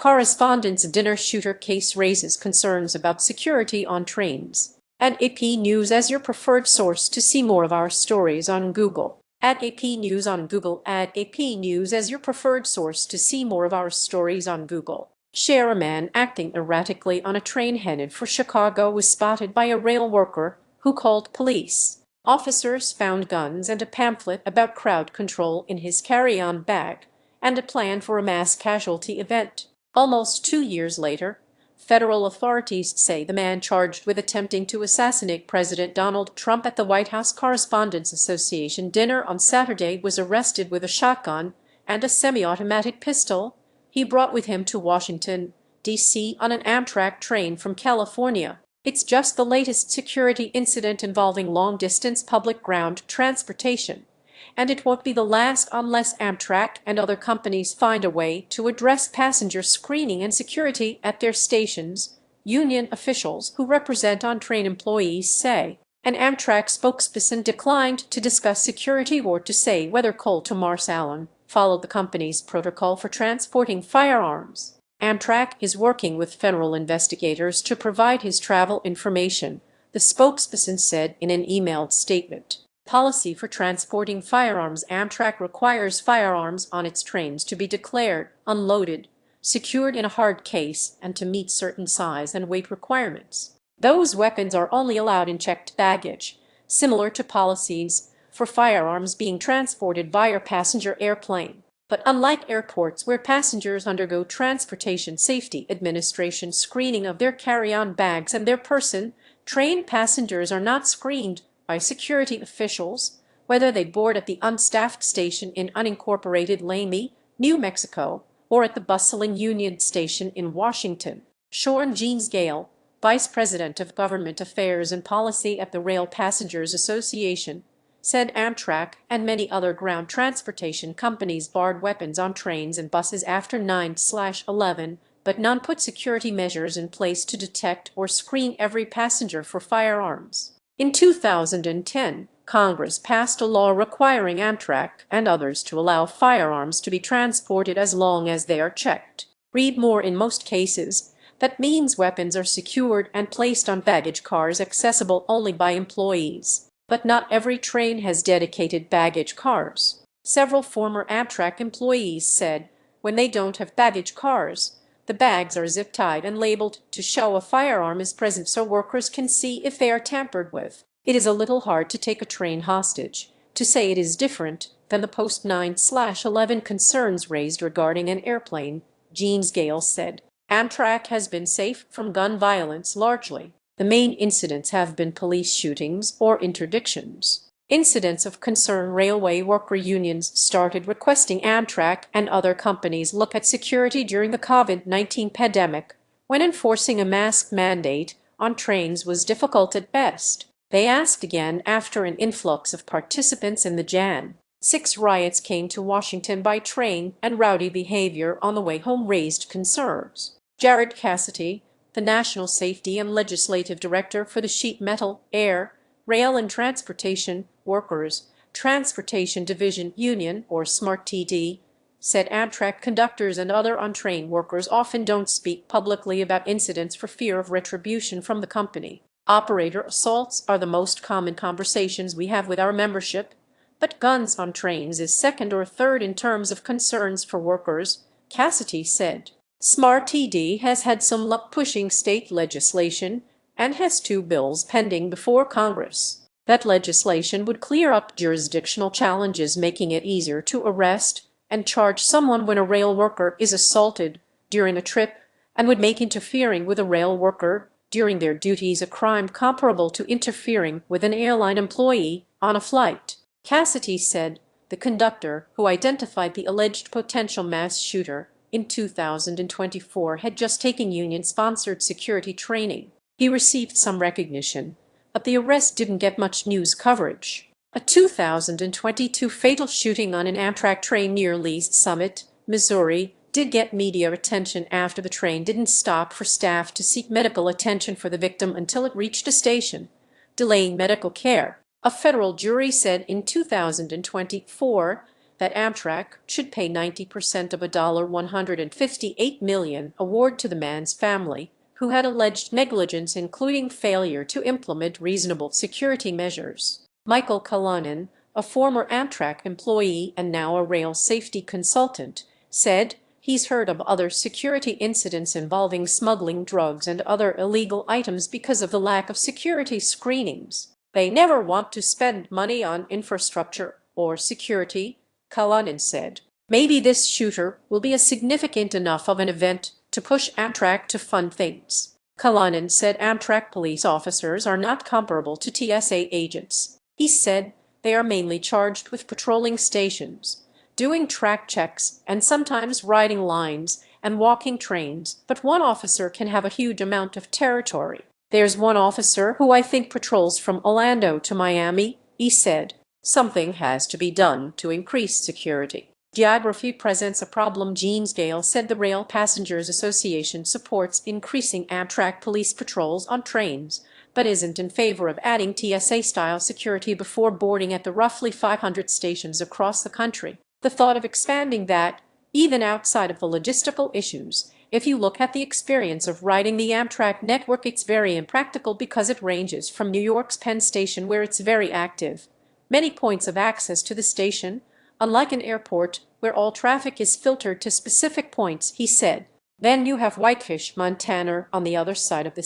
Correspondents' dinner shooter case raises concerns about security on trains. Add AP News as your preferred source to see more of our stories on Google. Add AP News on Google. Add AP News as your preferred source to see more of our stories on Google. Share: a man acting erratically on a train headed for Chicago was spotted by a rail worker who called police. Officers found guns and a pamphlet about crowd control in his carry-on bag and a plan for a mass casualty event. Almost 2 years later, federal authorities say the man charged with attempting to assassinate President Donald Trump at the White House Correspondents Association dinner on Saturday was arrested with a shotgun and a semiautomatic pistol he brought with him to Washington, D.C. on an Amtrak train from California. It's just the latest security incident involving long-distance public ground transportation, and it won't be the last unless Amtrak and other companies find a way to address passenger screening and security at their stations, union officials who represent on-train employees say. An Amtrak spokesperson declined to discuss security or to say whether Cole Thomas Allen followed the company's protocol for transporting firearms. Amtrak is working with federal investigators to provide his travel information, the spokesperson said in an emailed statement. Policy for transporting firearms: Amtrak requires firearms on its trains to be declared, unloaded, secured in a hard case, and to meet certain size and weight requirements. Those weapons are only allowed in checked baggage, similar to policies for firearms being transported by a passenger airplane. But unlike airports where passengers undergo Transportation Safety Administration screening of their carry-on bags and their person, train passengers are not screened by security officials, whether they board at the unstaffed station in unincorporated Lamy, New Mexico, or at the bustling Union Station in Washington. Sean Gale, Vice President of Government Affairs and Policy at the Rail Passengers Association, said Amtrak and many other ground transportation companies barred weapons on trains and buses after 9/11, but none put security measures in place to detect or screen every passenger for firearms. In 2010, Congress passed a law requiring Amtrak and others to allow firearms to be transported as long as they are checked. Read more. In most cases, that means weapons are secured and placed on baggage cars accessible only by employees. But not every train has dedicated baggage cars. Several former Amtrak employees said when they don't have baggage cars, the bags are zip-tied and labeled to show a firearm is present so workers can see if they are tampered with. It is a little hard to take a train hostage. To say it is different than the post-9/11 concerns raised regarding an airplane, Gale said. Amtrak has been safe from gun violence largely. The main incidents have been police shootings or interdictions. Incidents of concern: railway worker unions started requesting Amtrak and other companies look at security during the COVID-19 pandemic, when enforcing a mask mandate on trains was difficult at best. They asked again after an influx of participants in the Jan. 6 riots came to Washington by train, and rowdy behavior on the way home raised concerns. Jared Cassidy, the National Safety and Legislative Director for the Sheet Metal, Air, Rail and Transportation Workers Transportation Division Union, or SMART-TD, said Amtrak conductors and other on-train workers often don't speak publicly about incidents for fear of retribution from the company. Operator assaults are the most common conversations we have with our membership, but guns on trains is second or third in terms of concerns for workers, Cassidy said. SMART-TD has had some luck pushing state legislation and has 2 bills pending before Congress. That legislation would clear up jurisdictional challenges, making it easier to arrest and charge someone when a rail worker is assaulted during a trip, and would make interfering with a rail worker during their duties a crime comparable to interfering with an airline employee on a flight. Cassidy said the conductor who identified the alleged potential mass shooter in 2024 had just taken union-sponsored security training. He received some recognition, but the arrest didn't get much news coverage. A 2022 fatal shooting on an Amtrak train near Lee's Summit, Missouri, did get media attention after the train didn't stop for staff to seek medical attention for the victim until it reached a station, delaying medical care. A federal jury said in 2024 that Amtrak should pay 90% of a $158 million award to the man's family, who had alleged negligence including failure to implement reasonable security measures. Michael Kalanen, a former Amtrak employee and now a rail safety consultant, said he's heard of other security incidents involving smuggling drugs and other illegal items because of the lack of security screenings. They never want to spend money on infrastructure or security, Kalanen said. Maybe this shooter will be a significant enough of an event to push Amtrak to fund things. Kalanen said Amtrak police officers are not comparable to TSA agents. He said they are mainly charged with patrolling stations, doing track checks, and sometimes riding lines and walking trains, but one officer can have a huge amount of territory. There's one officer who I think patrols from Orlando to Miami, he said. Something has to be done to increase security. Geography presents a problem. James Gale said the Rail Passengers Association supports increasing Amtrak police patrols on trains, but isn't in favor of adding TSA-style security before boarding at the roughly 500 stations across the country. The thought of expanding that, even outside of the logistical issues, if you look at the experience of riding the Amtrak network, it's very impractical because it ranges from New York's Penn Station, where it's very active, many points of access to the station, unlike an airport where all traffic is filtered to specific points, he said. Then you have Whitefish, Montana, on the other side of the